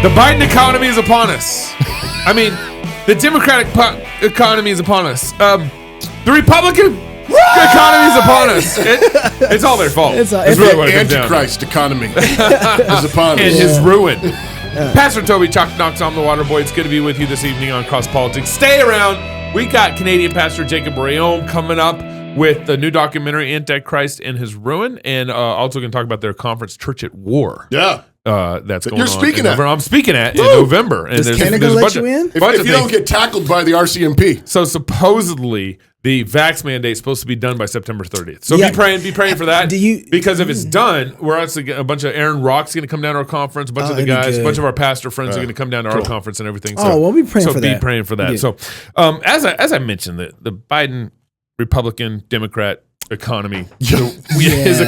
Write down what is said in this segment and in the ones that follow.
The Biden economy is upon us. I mean, the Democratic economy is upon us. The Republican economy is upon us. It's all their fault. It's really what it comes down to. Antichrist economy is upon us. And his ruin. Pastor Toby Chalk knocks on the water boy. It's good to be with you this evening on Cross Politics. Stay around. We got Canadian Pastor Jacob Reaume coming up with the new documentary Antichrist and his ruin, and also going to talk about their conference Church at War. Yeah. That's going on. You're speaking at. I'm speaking at in November. And does Canada let you in? If you don't get tackled by the RCMP. So supposedly the vax mandate is supposed to be done by September 30th. So be praying for that. Because if it's done, we're actually a bunch of Aaron Rock's going to come down to our conference. A bunch of the guys, a bunch of our pastor friends are going to come down to our conference and everything. So, we'll be praying for that. So be praying for that. Yeah. So as I mentioned, the Biden Republican Democrat economy is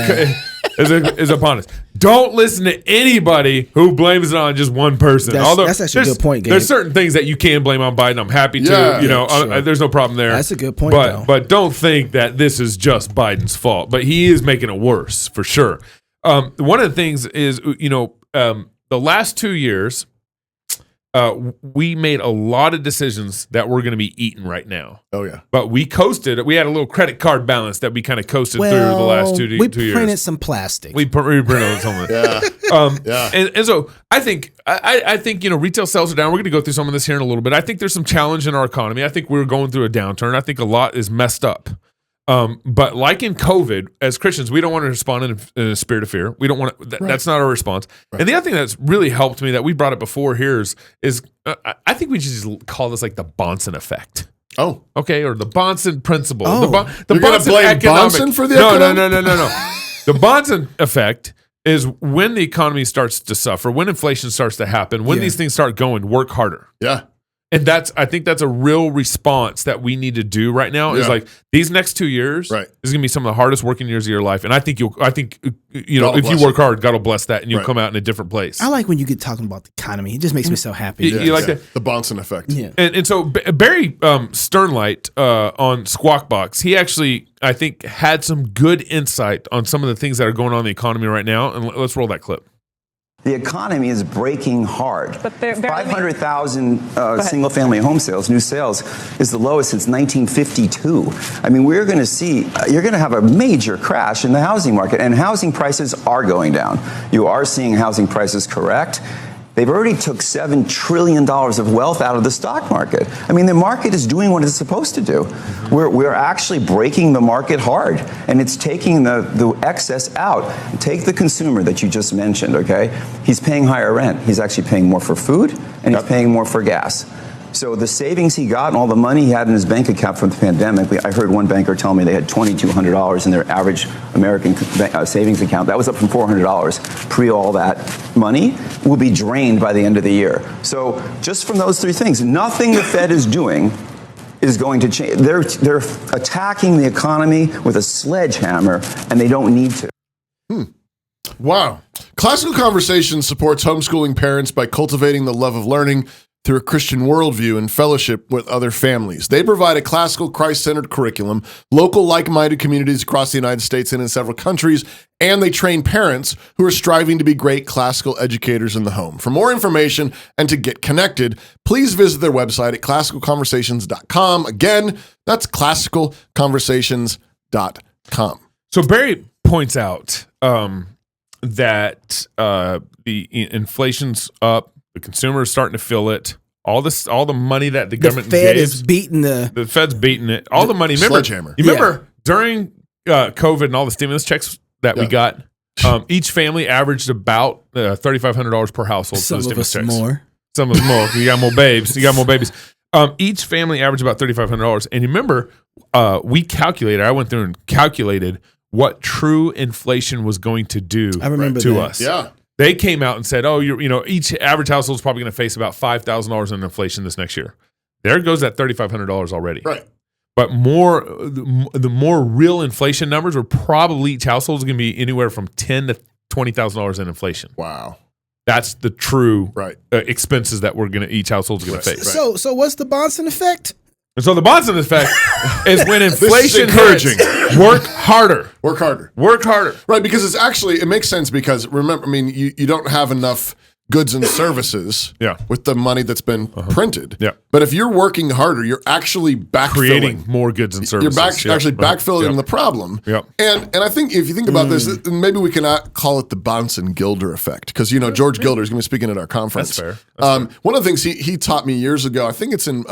upon us. Don't listen to anybody who blames it on just one person. That's actually a good point, Gabe. There's certain things that you can blame on Biden. I'm happy to. Sure. There's no problem there. That's a good point, but don't think that this is just Biden's fault. But he is making it worse for sure. One of the things is, the last 2 years, we made a lot of decisions that we're going to be eaten right now. Oh, yeah. But we coasted. We had a little credit card balance that we kind of coasted through the last 2 years. We printed some plastic. We printed some of it. And so I think, retail sales are down. We're going to go through some of this here in a little bit. I think there's some challenge in our economy. I think we're going through a downturn. I think a lot is messed up. But like in COVID, as Christians, we don't want to respond in a spirit of fear. We don't want to, that's not our response. Right. And the other thing that's really helped me that we brought it before here is I think we should just call this like the Bonson effect. Oh, okay, or the Bonson principle. Oh. The You're going to blame Bonson for the economy? No. The Bonson effect is when the economy starts to suffer, when inflation starts to happen, when these things start going, work harder. Yeah. And I think that's a real response that we need to do right now. Is like these next 2 years is going to be some of the hardest working years of your life. And I think if you work hard, God will bless that, and you'll come out in a different place. I like when you get talking about the economy. It just makes me so happy. You like that? The Bonson effect. Yeah. And so Barry Sternlight on Squawk Box, he actually, I think, had some good insight on some of the things that are going on in the economy right now. And let's roll that clip. The economy is breaking hard. 500,000 single-family home sales, new sales, is the lowest since 1952. I mean, you're going to have a major crash in the housing market, and housing prices are going down. You are seeing housing prices correct. They've already took $7 trillion of wealth out of the stock market. I mean, the market is doing what it's supposed to do. We're actually breaking the market hard, and it's taking the excess out. Take the consumer that you just mentioned, okay? He's paying higher rent. He's actually paying more for food, and he's paying more for gas. So the savings he got and all the money he had in his bank account from the pandemic, I heard one banker tell me they had $2,200 in their average American savings account. That was up from $400. Pre all that money will be drained by the end of the year. So just from those three things, nothing the Fed is doing is going to change. They're attacking the economy with a sledgehammer, and they don't need to. Wow. Classical Conversations supports homeschooling parents by cultivating the love of learning through a Christian worldview and fellowship with other families. They provide a classical, Christ-centered curriculum, local like-minded communities across the United States and in several countries, and they train parents who are striving to be great classical educators in the home. For more information and to get connected, please visit their website at classicalconversations.com. Again, that's classicalconversations.com. So Barry points out that the inflation's up. The consumer is starting to feel it. All the money that the government Fed is beating the Fed's beating it. All the money. Sledgehammer. Remember during COVID and all the stimulus checks that we got, each family averaged about $3,500 per household. Some for the of us stimulus checks. more. Some of us more. You got more babes. Each family averaged about $3,500. And you remember, I went through and calculated what true inflation was going to do to us. Yeah. They came out and said, each average household is probably going to face about $5,000 in inflation this next year. There goes that $3,500 already. Right. But the more real inflation numbers are probably each household is going to be anywhere from $10,000 to $20,000 in inflation. Wow. That's the true expenses that each household's going to face. So what's the Bonson effect? And so the Bonson effect is when inflation encouraging. hits, work harder. Work harder. Work harder. Right, because it makes sense because remember, I mean, you don't have enough goods and services with the money that's been printed. Yeah. But if you're working harder, you're actually creating more goods and services. You're actually backfilling the problem. Yep. And I think if you think about this, maybe we can call it the Bonson-Gilder effect, because George Gilder is going to be speaking at our conference. That's fair. One of the things he taught me years ago, I think it's in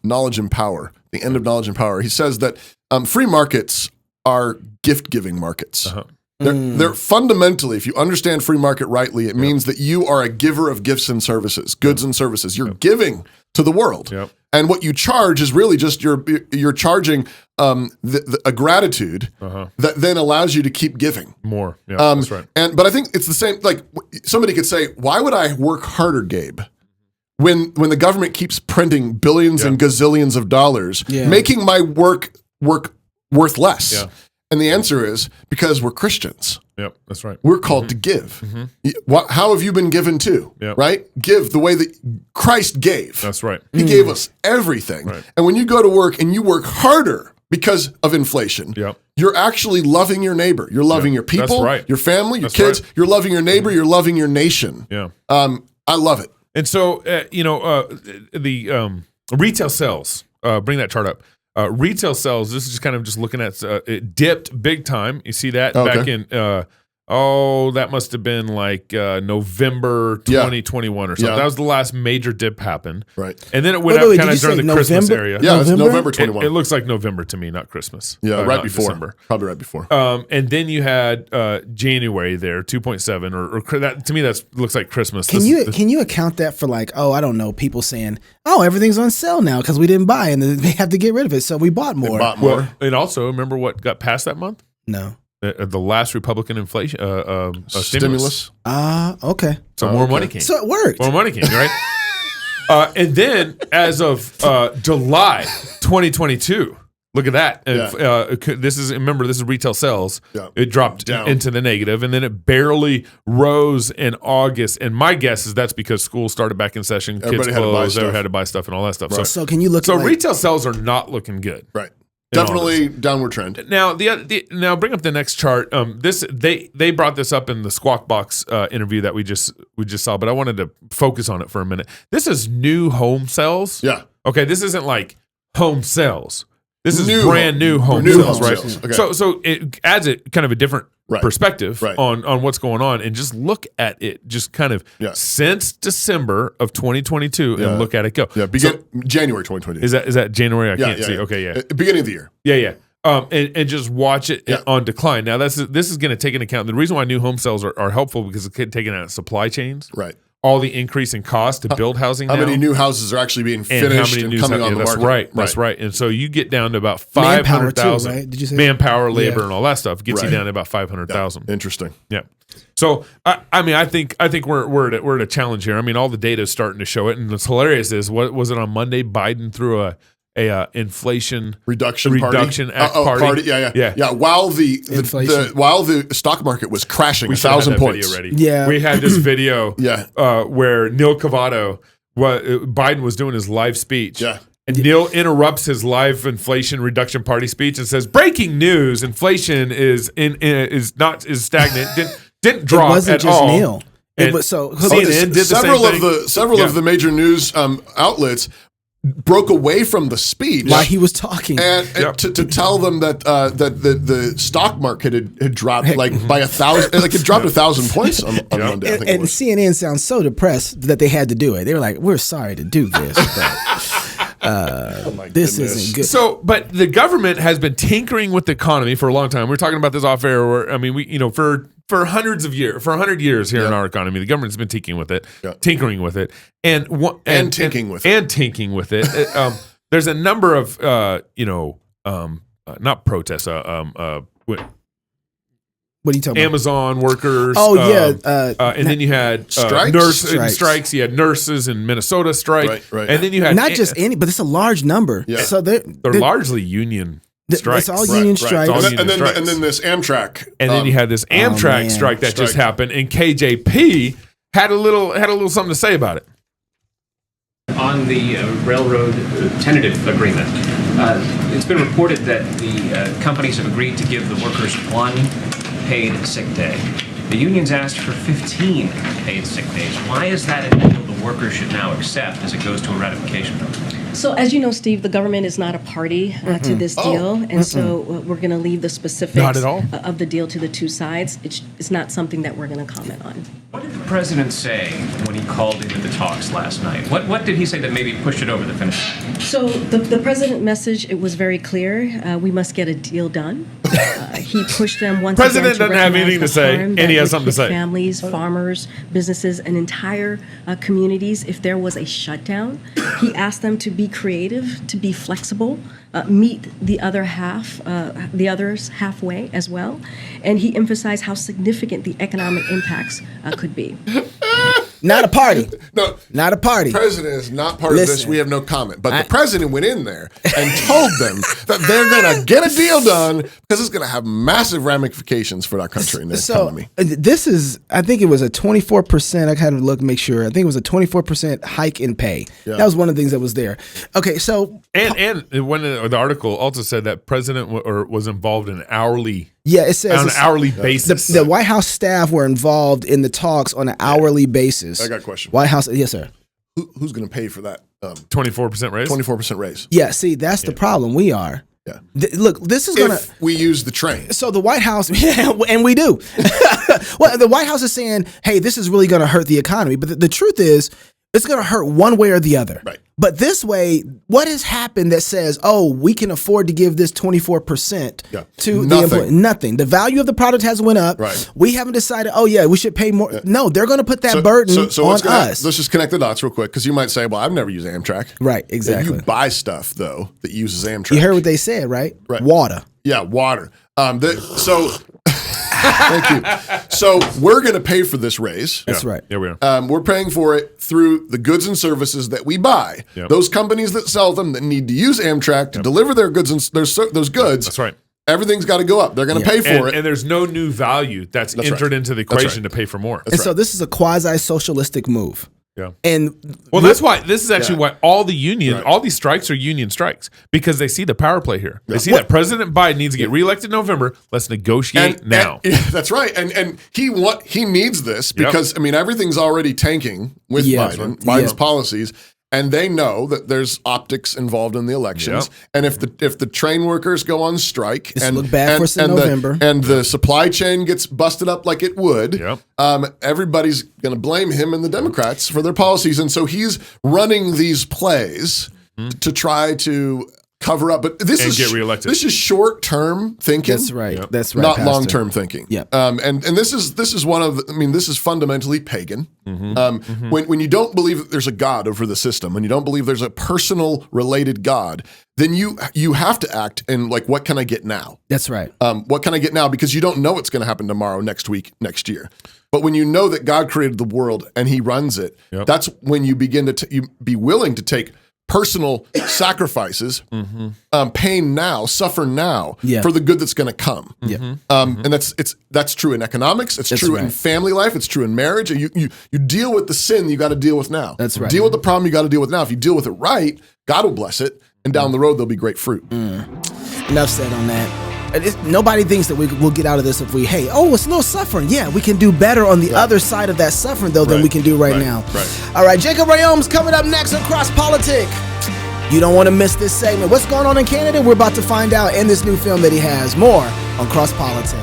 Knowledge and Power, the end of Knowledge and Power. He says that free markets are gift-giving markets. They're fundamentally, if you understand free market rightly, it means that you are a giver of gifts and services, goods and services. You're giving to the world. And what you charge is really just you're charging a gratitude that then allows you to keep giving more. Yeah, that's right. But I think it's the same. Like somebody could say, "Why would I work harder, Gabe?" When the government keeps printing billions and gazillions of dollars, making my work worth less. Yeah. And the answer is because we're Christians. Yep, that's right. We're called to give. How have you been given to? Yep. Right? Give the way that Christ gave. That's right. He gave us everything. Right. And when you go to work and you work harder because of inflation, you're actually loving your neighbor. You're loving your people, your family, your kids. Right. You're loving your neighbor. You're loving your nation. Yeah. I love it. And so, the retail sales, bring that chart up. Retail sales, this is just kind of just looking at it dipped big time. You see that back in that must have been like November 2021 or something. That was the last major dip happened. Right. And then it went up kind of during the Christmas area. Yeah, it's November 21. It looks like November to me, not Christmas. Yeah, right before. December. Probably right before. And then you had January there, 2.7 or that to me that looks like Christmas. Can you account that for like, I don't know, people saying, everything's on sale now because we didn't buy and they have to get rid of it, so we bought more. Well, and also remember what got passed that month? No. The last Republican inflation stimulus. Okay. So more money came. So it worked. More money came, right? And then as of July 2022, look at that. This is retail sales. Yeah. It dropped down into the negative, and then it barely rose in August. And my guess is that's because school started back in session. Kids closed. Everybody had to buy stuff and all that stuff. Right. So can you look? So retail sales are not looking good. Right. Definitely downward trend. Now, now bring up the next chart. They brought this up in the Squawk Box interview that we just saw, but I wanted to focus on it for a minute. This is new home sales. Yeah. Okay. This isn't like home sales. This is brand new home sales, right? Okay. So it adds kind of a different perspective on what's going on, and just look at it, just kind of since December of 2022, and look at it go. Yeah, January 2022. Is that January? I can't see. Okay, yeah. Beginning of the year. Yeah. And just watch it on decline. Now this is going to take into account the reason why new home sales are helpful because it's taking out supply chains. Right. All the increase in cost to build housing. How many new houses are actually being finished and coming on the market? That's right. And so you get down to about 500,000. Right? Did you say manpower, labor, and all that stuff gets you down to about 500,000. Yeah. Interesting. Yeah. So I think we're at a challenge here. I mean, all the data is starting to show it, and what's hilarious is what was it on Monday? Biden threw a inflation reduction act party. Yeah. While the stock market was crashing 1,000 points. We had this video. Where Neil Cavato, Biden was doing his live speech. Yeah. And Neil interrupts his live inflation reduction party speech and says, "Breaking news: inflation is stagnant. Didn't drop it wasn't at just all." Neil. CNN did several of the major news outlets broke away from the speech while he was talking, and to tell them that the stock market had dropped by 1,000, like it dropped 1,000 points on Monday. And CNN sounds so depressed that they had to do it. They were like, "We're sorry to do this, but this isn't good." So, but the government has been tinkering with the economy for a long time. We were talking about this off air. Where for hundreds of years, for 100 years here in our economy, the government's been tinkering with it, and tinking with it. There's a number of not protests. What are you talking about? Amazon workers. And then you had strikes. You had nurses in Minnesota strike. Right. And then you had not just any, but it's a large number. Yeah. So they're largely union strikes. It's all union strikes. And then this Amtrak. And then you had this Amtrak strike that just happened, and KJP had a little something to say about it. On the railroad tentative agreement, it's been reported that the companies have agreed to give the workers one paid sick day. The unions asked for 15 paid sick days. Why is that a deal the workers should now accept as it goes to a ratification vote? So as you know, Steve, the government is not a party to this deal, and so we're going to leave the specifics Not at all. of the deal to the two sides. It's not something that we're going to comment on. What did the president say when he called into the talks last night? What did he say that maybe pushed it over the finish? So the president message, it was very clear. We must get a deal done. He pushed them once President again to doesn't have recognize anything the to say, harm and that he has would something to hit say. Families, farmers, businesses, and entire communities if there was a shutdown. He asked them to be creative, to be flexible, meet the other half, the others halfway as well. And he emphasized how significant the economic impacts could be. Not a party. No, Not a party. the president is not part of this. Listen, We have no comment. But the president went in there and told them that they're going to get a deal done because it's going to have massive ramifications for our country and the economy. This is, I think it was a 24%. I had to look, make sure. I think it was a 24% hike in pay. Yeah. That was one of the things that was there. Okay, so And when the article also said that president was involved in hourly yeah, it says on an hourly basis. the White House staff were involved in the talks on an hourly basis. I got a question. White House, yes, sir. Who's going to pay for that 24% raise. 24% raise? Yeah, see, that's the problem. We are. Yeah. Look, this is gonna. If we use the train. So the White House, yeah, and we do. Well, the White House is saying, "Hey, this is really going to hurt the economy," but the truth is, it's going to hurt one way or the other. Right. But this way, what has happened that says, "Oh, we can afford to give this 24% to the employee"? Nothing. The value of the product has went up. Right. We haven't decided. Oh, yeah, we should pay more. No, they're going to put that burden on us. Let's just connect the dots real quick because you might say, "Well, I've never used Amtrak." Right. Exactly. You buy stuff though that uses Amtrak. You heard what they said, right? Right. Water. Yeah, water. Thank you. So we're going to pay for this raise. That's right. Yeah, we are. We're paying for it through the goods and services that we buy. Yep. Those companies that sell them that need to use Amtrak to deliver their goods and those goods. That's right. Everything's got to go up. They're going to pay for it. And there's no new value that's entered right. into the equation to pay for more. So this is a quasi-socialistic move. Yeah. And that's why this is actually why all the union, all these strikes are union strikes because they see the power play here. They see that President Biden needs to get reelected in November. Let's negotiate now. That's right. And he needs this because I mean everything's already tanking with Biden's policies. And they know that there's optics involved in the elections. Yep. And if the train workers go on strike and look bad for us in November. And the supply chain gets busted up like it would, Yep. Everybody's going to blame him and the Democrats for their policies. And so he's running these plays to try to cover up. But this is get reelected. This is short-term thinking. That's right. Yep. That's right. Not Pastor. long-term thinking. Yeah. And this is one of this is fundamentally pagan. When you don't believe that there's a God over the system, and you don't believe there's a personal related God, then you have to act in like, what can I get now? That's right. What can I get now? Because you don't know what's going to happen tomorrow, next week, next year. But when you know that God created the world and He runs it, that's when you begin to you be willing to take personal sacrifices, pain now, suffer now for the good that's going to come. And that's true in economics. It's true in family life. It's true in marriage. You deal with the sin you got to deal with now. That's right. Deal with the problem you got to deal with now. If you deal with it right, God will bless it, and down the road there'll be great fruit. Enough said on that. Nobody thinks that we'll get out of this if it's a little suffering. Yeah, we can do better on the other side of that suffering, though, than we can do right now. Right. All right, Jacob Reaume's coming up next on Cross Politic. You don't want to miss this segment. What's going on in Canada? We're about to find out in this new film that he has. More on Cross Politic.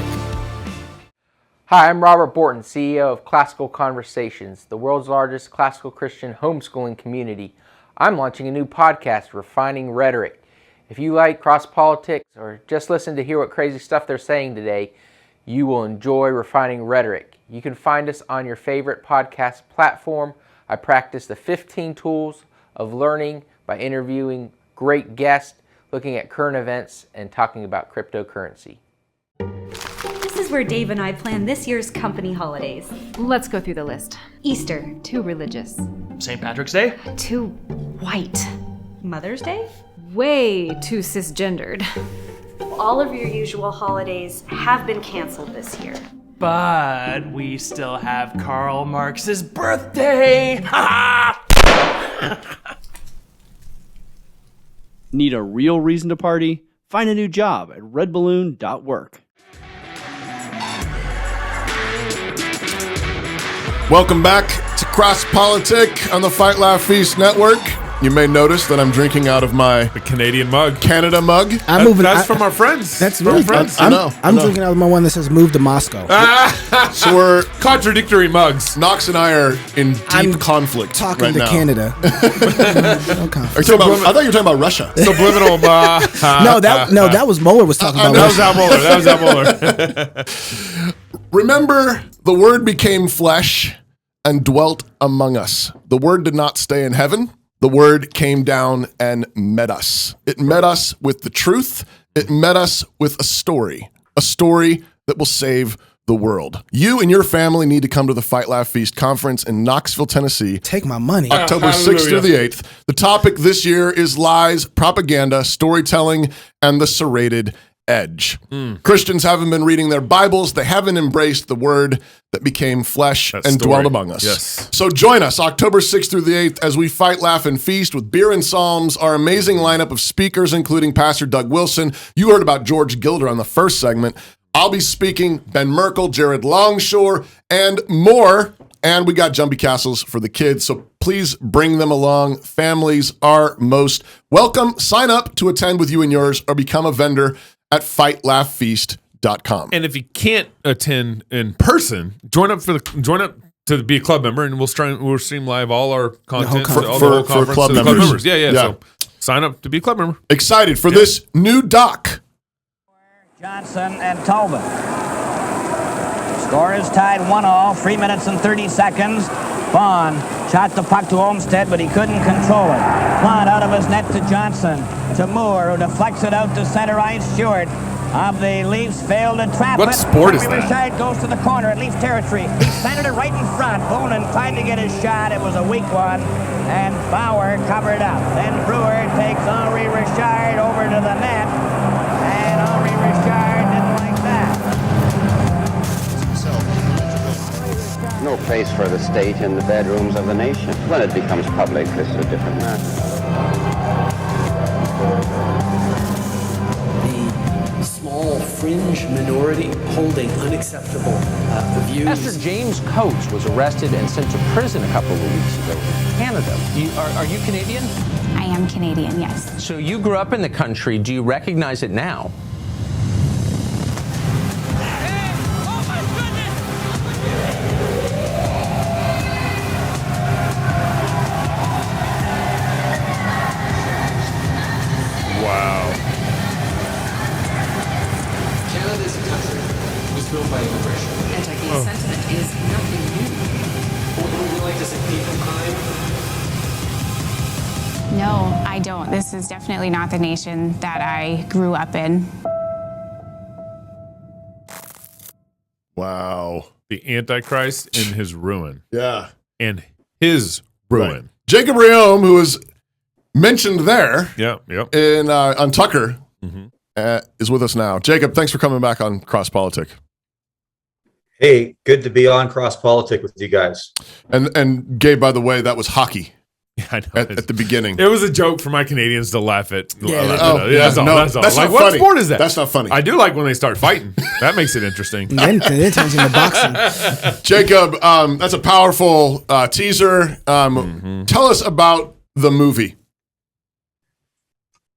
Hi, I'm Robert Borton, CEO of Classical Conversations, the world's largest classical Christian homeschooling community. I'm launching a new podcast, Refining Rhetoric. If you like cross politics or just listen to hear what crazy stuff they're saying today, you will enjoy Refining Rhetoric. You can find us on your favorite podcast platform. I practice the 15 tools of learning by interviewing great guests, looking at current events, and talking about cryptocurrency. This is where Dave and I plan this year's company holidays. Let's go through the list. Easter, Too religious. St. Patrick's Day? too white. Mother's Day? Way too cisgendered. All of your usual holidays have been canceled this year. But we still have Karl Marx's birthday! Need a real reason to party? Find a new job at redballoon.work. Welcome back to Cross Politic on the Fight Laugh Feast Network. You may notice that I'm drinking out of the Canadian mug, Canada mug. That's from our friends. That's really friends. I'm drinking out of my one that says "Move to Moscow." So we're contradictory mugs. Knox and I are in deep conflict talking right to now. Canada. No conflict. I thought you were talking about Russia. Subliminal. that was Mueller was talking about. That was Al Mueller. Remember, the Word became flesh and dwelt among us. The Word did not stay in heaven. The Word came down and met us. It met us with the truth. It met us with a story that will save the world. You and your family need to come to the Fight Laugh Feast conference in Knoxville, Tennessee. Take my money. October 6th through the 8th. The topic this year is lies, propaganda, storytelling, and the serrated edge. Christians haven't been reading their Bibles. They haven't embraced the Word that became flesh and dwelt among us. Yes. So join us October 6th through the 8th as we fight, laugh, and feast with beer and psalms, our amazing lineup of speakers, including Pastor Doug Wilson. You heard about George Gilder on the first segment. I'll be speaking, Ben Merkel, Jared Longshore, and more. And we got jumpy castles for the kids, so please bring them along. Families are most welcome. Sign up to attend with you and yours or become a vendor at fightlaughfeast.com. And if you can't attend in person, join up to be a club member, and we'll stream live all our content for club members. Yeah. So sign up to be a club member. Excited for this new doc. Johnson and Talbot. Score is tied 1-1, 3 minutes and 30 seconds. Vaughn shot the puck to Olmsted, but he couldn't control it. Plant out of his net to Johnson, to Moore, who deflects it out to center ice. Stewart of the Leafs failed to trap it. What sport is that? Richard goes to the corner at Leaf territory. He centered it right in front. Bonin tried to get his shot. It was a weak one, and Bauer covered up. Then Brewer takes Henri Richard over to the net, and Henri Richard didn't like that. No place for the state in the bedrooms of the nation. When it becomes public, this is a different matter. The small fringe minority holding unacceptable views. Pastor James Coates was arrested and sent to prison a couple of weeks ago in Canada. Are you Canadian? I am Canadian, yes. So you grew up in the country. Do you recognize it now? By immigration. Anti-gay sentiment is nothing new. Would you like to say hate crime? No, I don't. This is definitely not the nation that I grew up in. Wow. The Antichrist in his ruin. Yeah. And his ruin. Right. Jacob Reaume, who was mentioned there in on Tucker, is with us now. Jacob, thanks for coming back on Cross Politic. Hey, good to be on Cross Politic with you guys. And Gabe, by the way, that was hockey. Yeah, I know. At the beginning. It was a joke for my Canadians to laugh at. That's all. That's like, not what funny. sport is that? That's not funny. I do like when they start fighting. That makes it interesting. Then it turns into boxing. Jacob, that's a powerful teaser. Tell us about the movie.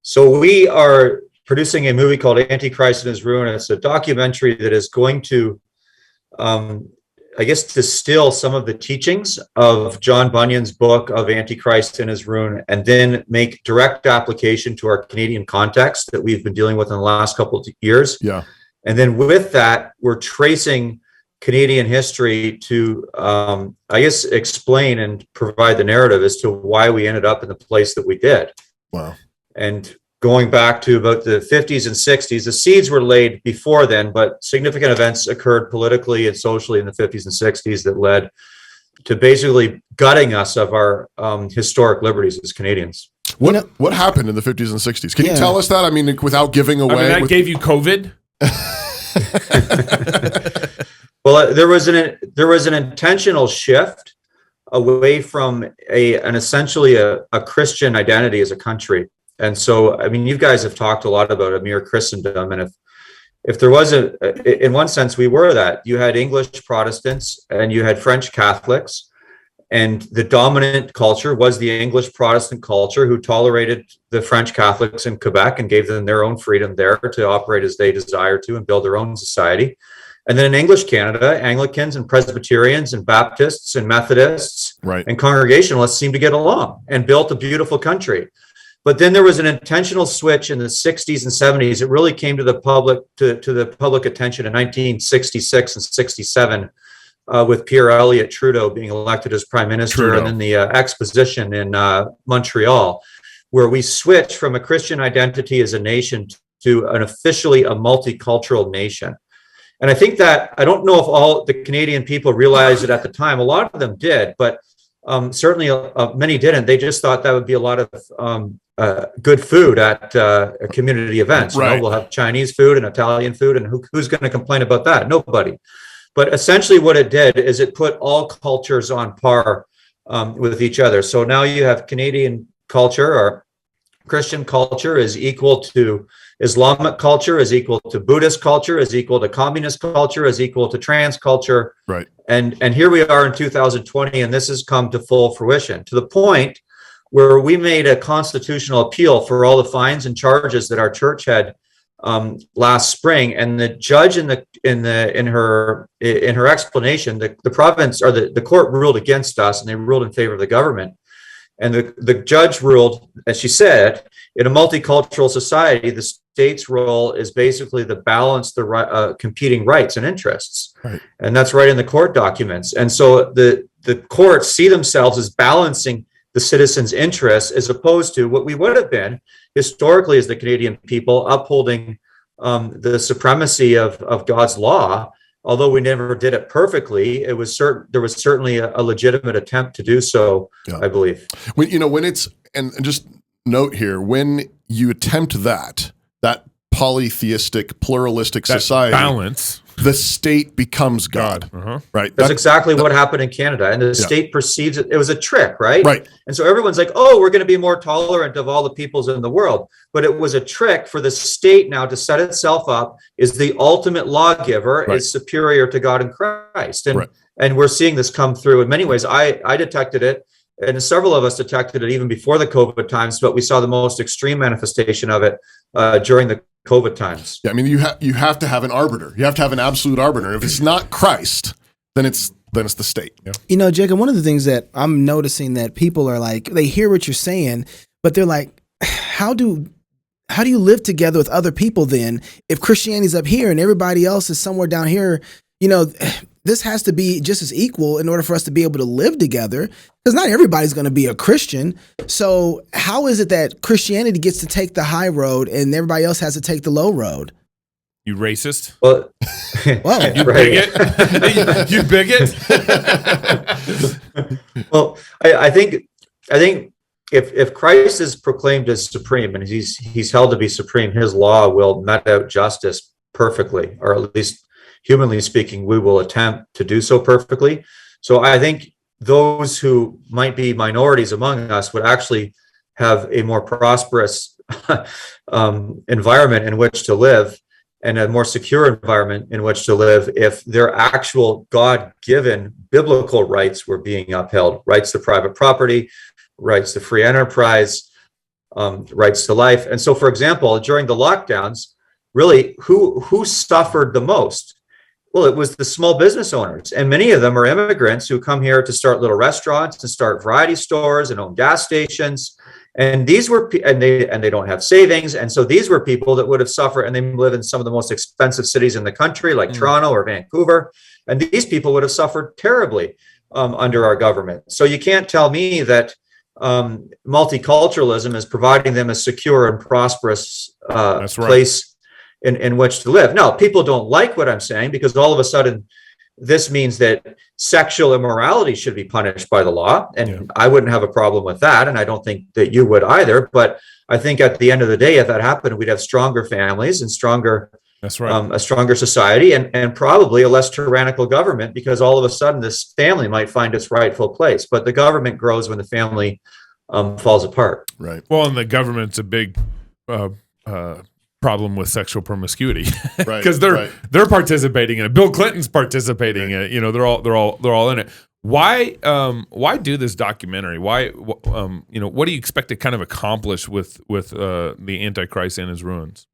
So we are producing a movie called Antichrist and His Ruin. It's a documentary that is going to distill some of the teachings of John Bunyan's book of Antichrist and His Ruin, and then make direct application to our Canadian context that we've been dealing with in the last couple of years. Yeah. And then with that, we're tracing Canadian history to, explain and provide the narrative as to why we ended up in the place that we did. Wow. And going back to about the 50s and 60s, the seeds were laid before then, but significant events occurred politically and socially in the 50s and 60s that led to basically gutting us of our historic liberties as Canadians. What happened in the 50s and 60s? Can you tell us that? I mean, without giving away. That gave you COVID? Well, there was an intentional shift away from essentially a Christian identity as a country. And so, I mean, you guys have talked a lot about a mere Christendom, and if there was in one sense, we were that. You had English Protestants and you had French Catholics, and the dominant culture was the English Protestant culture, who tolerated the French Catholics in Quebec and gave them their own freedom there to operate as they desire to and build their own society. And then in English Canada, Anglicans and Presbyterians and Baptists and Methodists and Congregationalists seemed to get along and built a beautiful country. But then there was an intentional switch in the 60s and 70s. It really came to the public to the public attention in 1966 and 67 with Pierre Elliott Trudeau being elected as prime minister, and then the exposition in Montreal, where we switched from a Christian identity as a nation to an officially a multicultural nation. And I think that, I don't know if all the Canadian people realized it at the time. A lot of them did, but certainly many didn't. They just thought that would be a lot of good food at community events. You know, we'll have Chinese food and Italian food, and who's going to complain about that? Nobody. But essentially what it did is it put all cultures on par with each other. So now you have Canadian culture, or Christian culture is equal to Islamic culture, is equal to Buddhist culture, is equal to communist culture, is equal to trans culture. Right. And here we are in 2020, and this has come to full fruition, to the point where we made a constitutional appeal for all the fines and charges that our church had last spring, and the judge in her explanation, the province or the court ruled against us, and they ruled in favor of the government. And the judge ruled, as she said, in a multicultural society, the state's role is basically to balance the competing rights and interests. Right. And that's right in the court documents. And so the courts see themselves as balancing the citizens' interests, as opposed to what we would have been historically as the Canadian people, upholding the supremacy of God's law. Although we never did it perfectly, there was certainly a legitimate attempt to do so, I believe. When it's, and just note here, when you attempt that polytheistic, pluralistic society, balance, the state becomes God. Right. That's exactly what happened in Canada. And the state perceives it was a trick, right? Right. And so everyone's like, oh, we're going to be more tolerant of all the peoples in the world. But it was a trick for the state now to set itself up as the ultimate lawgiver, is superior to God and Christ. And we're seeing this come through in many ways. I detected it, and several of us detected it even before the COVID times, but we saw the most extreme manifestation of it during the COVID times. Yeah, I mean, you have to have an arbiter. You have to have an absolute arbiter. If it's not Christ, then it's the state. Yeah. Jacob, one of the things that I'm noticing that people are like, they hear what you're saying, but they're like, how do you live together with other people then if Christianity's up here and everybody else is somewhere down here? This has to be just as equal in order for us to be able to live together, because not everybody's going to be a Christian. So how is it that Christianity gets to take the high road and everybody else has to take the low road? You racist? Well, you bigot? You bigot? Well, I think if Christ is proclaimed as supreme and he's held to be supreme, his law will met out justice perfectly, or at least humanly speaking, we will attempt to do so perfectly. So I think those who might be minorities among us would actually have a more prosperous environment in which to live, and a more secure environment in which to live, if their actual God-given biblical rights were being upheld: rights to private property, rights to free enterprise, rights to life. And so, for example, during the lockdowns, really, who suffered the most? Well, it was the small business owners, and many of them are immigrants who come here to start little restaurants, to start variety stores and own gas stations. And these were, and they don't have savings. And so these were people that would have suffered, and they live in some of the most expensive cities in the country, like Toronto or Vancouver. And these people would have suffered terribly under our government. So you can't tell me that multiculturalism is providing them a secure and prosperous place in which to live. Now, people don't like what I'm saying, because all of a sudden this means that sexual immorality should be punished by the law. And I wouldn't have a problem with that. And I don't think that you would either. But I think at the end of the day, if that happened, we'd have stronger families and stronger, a stronger society, and probably a less tyrannical government, because all of a sudden this family might find its rightful place. But the government grows when the family falls apart. Right. Well, and the government's a big problem with sexual promiscuity Right, because they're participating in it. Bill Clinton's participating in it. You know, they're all in it. Why do this documentary? Why what do you expect to kind of accomplish with the Antichrist and his ruins?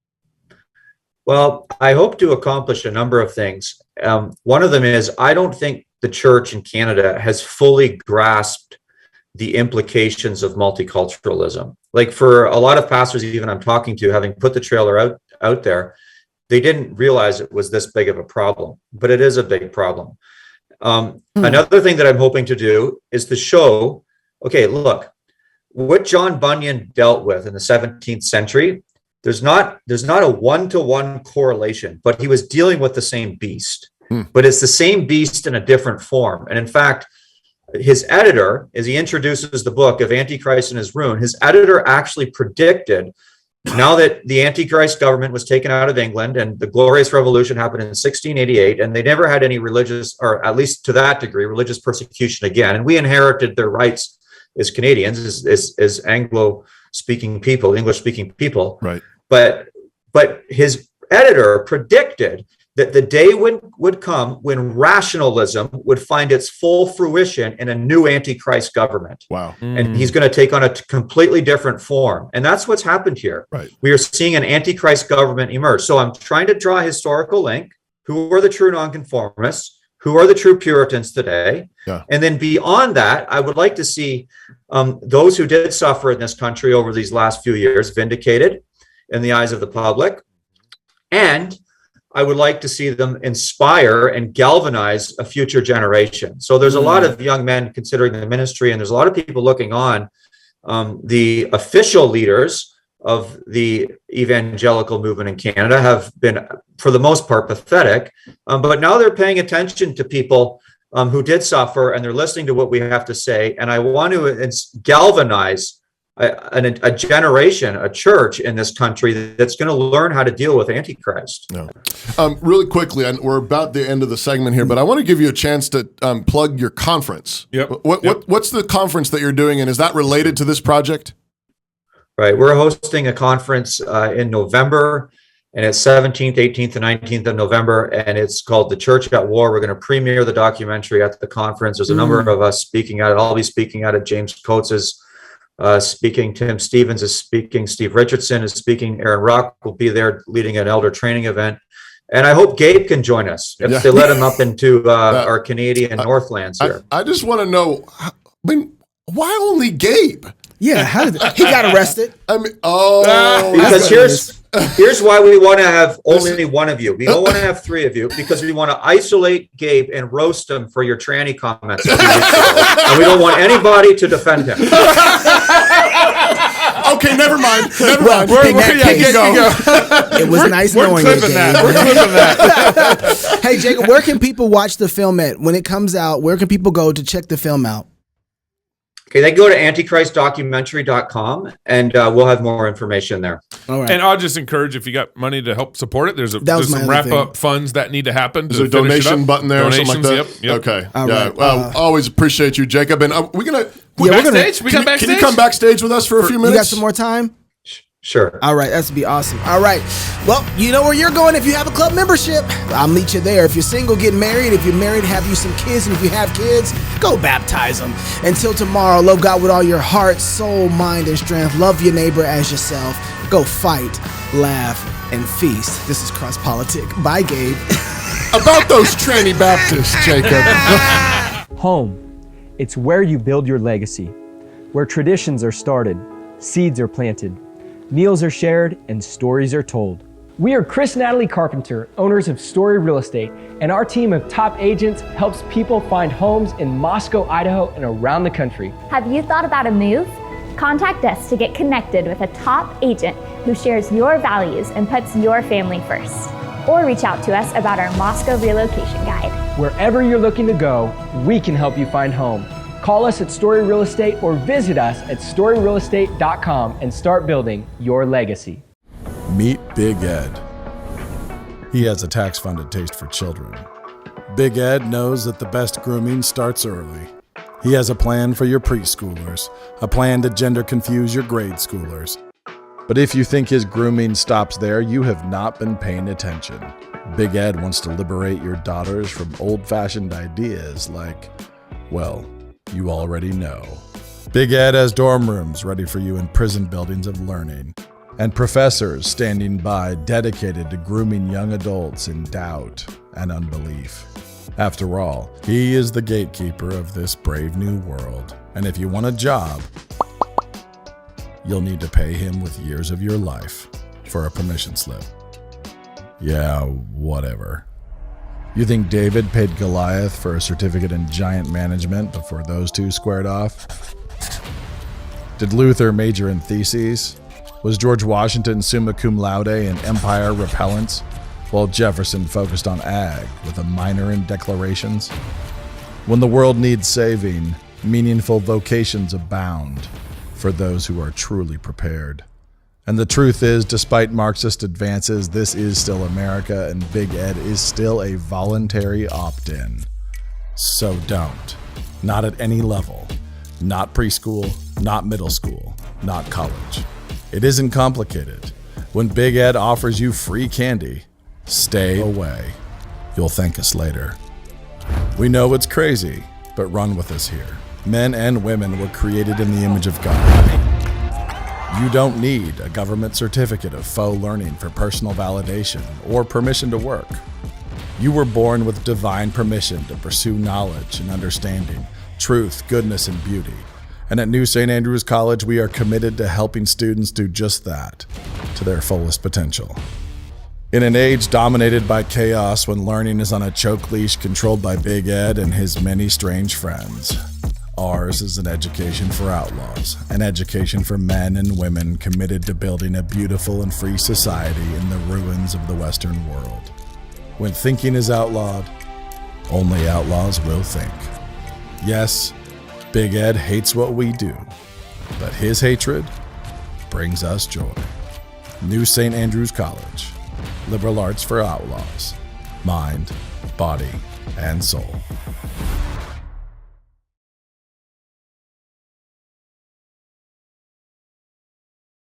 Well, I hope to accomplish a number of things. One of them is I don't think the church in Canada has fully grasped the implications of multiculturalism. Like for a lot of pastors, even I'm talking to, having put the trailer out there, they didn't realize it was this big of a problem, but it is a big problem. Another thing that I'm hoping to do is to show, okay, look, what John Bunyan dealt with in the 17th century, there's not a one-to-one correlation, but he was dealing with the same beast, but it's the same beast in a different form. And in fact, his editor, as he introduces the book of Antichrist and his ruin, his editor actually predicted, now that the Antichrist government was taken out of England and the Glorious Revolution happened in 1688, and they never had any religious, or at least to that degree, religious persecution again. And we inherited their rights as Canadians, as Anglo-speaking people, English-speaking people. Right. But his editor predicted that the day would come when rationalism would find its full fruition in a new Antichrist government. Wow. And he's going to take on a completely different form. And that's what's happened here. Right. We are seeing an Antichrist government emerge. So I'm trying to draw a historical link. Who are the true nonconformists? Who are the true Puritans today? Yeah. And then beyond that, I would like to see those who did suffer in this country over these last few years vindicated in the eyes of the public. And I would like to see them inspire and galvanize a future generation. So there's a lot of young men considering the ministry, and there's a lot of people looking on. The official leaders of the evangelical movement in Canada have been, for the most part, pathetic, but now they're paying attention to people who did suffer, and they're listening to what we have to say. And I want to galvanize a generation, a church in this country that's going to learn how to deal with Antichrist. No. Really quickly, and we're about the end of the segment here, but I want to give you a chance to plug your conference. Yep. What's the conference that you're doing, and is that related to this project? Right. We're hosting a conference in November, and it's 17th, 18th, and 19th of November, and it's called The Church at War. We're going to premiere the documentary at the conference. There's a number of us speaking at it. I'll be speaking at it. James Coates is speaking, Tim Stevens is speaking, Steve Richardson is speaking, Aaron Rock will be there leading an elder training event. And I hope Gabe can join us if they let him up into our Canadian Northlands here. I just want to know, why only Gabe? Yeah, how did he got arrested? I mean, because here's why we want to have only one of you. We don't want to have three of you because we want to isolate Gabe and roast him for your tranny comments a few weeks ago, and we don't want anybody to defend him. Okay, never mind. It was nice knowing you, Gabe. We're clipping that. Hey, Jacob, where can people watch the film at when it comes out? Where can people go to check the film out? Okay, they go to antichristdocumentary.com, and we'll have more information there. All right. And I'll just encourage, if you got money to help support it, there's some wrap-up funds that need to happen. There's a donation button there or something like that? Yep. Okay. All right. Always appreciate you, Jacob. And we're going to... Backstage? We got backstage? Can you come backstage with us for a few minutes? You got some more time? Sure. All right, that's be awesome. All right. Well, you know where you're going if you have a club membership. I'll meet you there. If you're single, get married. If you're married, have you some kids. And if you have kids, go baptize them. Until tomorrow, love God with all your heart, soul, mind, and strength. Love your neighbor as yourself. Go fight, laugh, and feast. This is Cross Politic. Bye, Gabe. About those tranny Baptists, Jacob. Home. It's where you build your legacy, where traditions are started, seeds are planted, meals are shared, and stories are told. We are Chris and Natalie Carpenter, owners of Story Real Estate, and our team of top agents helps people find homes in Moscow, Idaho, and around the country. Have you thought about a move? Contact us to get connected with a top agent who shares your values and puts your family first. Or reach out to us about our Moscow relocation guide. Wherever you're looking to go, we can help you find home. Call us at Story Real Estate or visit us at storyrealestate.com and start building your legacy. Meet Big Ed. He has a tax-funded taste for children. Big Ed knows that the best grooming starts early. He has a plan for your preschoolers, a plan to gender confuse your grade schoolers, But if you think his grooming stops there, you have not been paying attention. Big Ed wants to liberate your daughters from old-fashioned ideas like, well, you already know. Big Ed has dorm rooms ready for you in prison buildings of learning, and professors standing by dedicated to grooming young adults in doubt and unbelief. After all, he is the gatekeeper of this brave new world, and if you want a job, you'll need to pay him with years of your life for a permission slip. Yeah, whatever. You think David paid Goliath for a certificate in giant management before those two squared off? Did Luther major in theses? Was George Washington summa cum laude in empire repellents, while Jefferson focused on ag with a minor in declarations? When the world needs saving, meaningful vocations abound for those who are truly prepared. And the truth is, despite Marxist advances, this is still America, and Big Ed is still a voluntary opt-in. So don't. Not at any level. Not preschool, not middle school, not college. It isn't complicated. When Big Ed offers you free candy, stay away. You'll thank us later. We know it's crazy, but run with us here. Men and women were created in the image of God. You don't need a government certificate of faux learning for personal validation or permission to work. You were born with divine permission to pursue knowledge and understanding, truth, goodness, and beauty. And at New St. Andrews College, we are committed to helping students do just that to their fullest potential. In an age dominated by chaos, when learning is on a choke leash controlled by Big Ed and his many strange friends, ours is an education for outlaws, an education for men and women committed to building a beautiful and free society in the ruins of the Western world. When thinking is outlawed, only outlaws will think. Yes, Big Ed hates what we do, but his hatred brings us joy. New St. Andrews College. Liberal arts for outlaws. Mind, body, and soul.